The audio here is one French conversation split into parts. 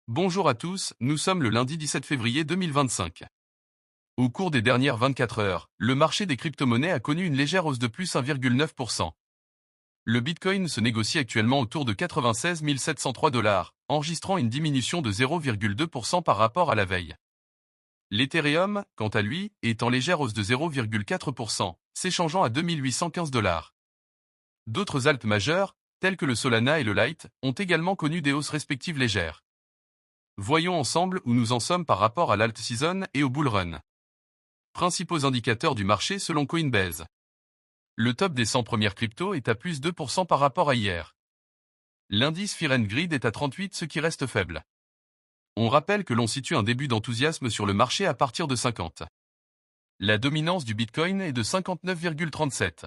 Bonjour à tous, nous sommes le lundi 17 février 2025. Au cours des dernières 24 heures, le marché des crypto-monnaies a connu une légère hausse de plus 1,9%. Le Bitcoin se négocie actuellement autour de 96 703 $, enregistrant une diminution de 0,2% par rapport à la veille. L'Ethereum, quant à lui, est en légère hausse de 0,4%, s'échangeant à 2815 $. D'autres altes majeures, telles que le Solana et le Lite, ont également connu des hausses respectives légères. Voyons ensemble où nous en sommes par rapport à l'alt season et au bull run. Principaux indicateurs du marché selon Coinbase. Le top des 100 premières cryptos est à plus 2% par rapport à hier. L'indice Fear and Greed est à 38, ce qui reste faible. On rappelle que l'on situe un début d'enthousiasme sur le marché à partir de 50. La dominance du Bitcoin est de 59,37.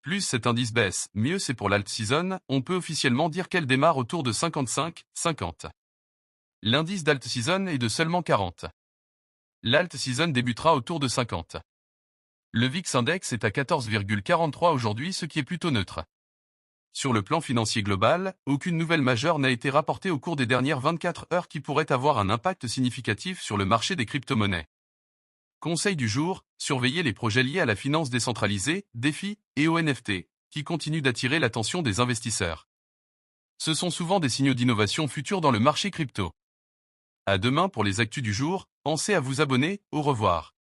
Plus cet indice baisse, mieux c'est pour l'alt season, on peut officiellement dire qu'elle démarre autour de 55,50. L'indice d'alt season est de seulement 40. L'alt season débutera autour de 50. Le VIX index est à 14,43 aujourd'hui, ce qui est plutôt neutre. Sur le plan financier global, aucune nouvelle majeure n'a été rapportée au cours des dernières 24 heures qui pourrait avoir un impact significatif sur le marché des crypto-monnaies. Conseil du jour, surveillez les projets liés à la finance décentralisée, DeFi et aux NFT, qui continuent d'attirer l'attention des investisseurs. Ce sont souvent des signaux d'innovation future dans le marché crypto. À demain pour les actus du jour, pensez à vous abonner, au revoir.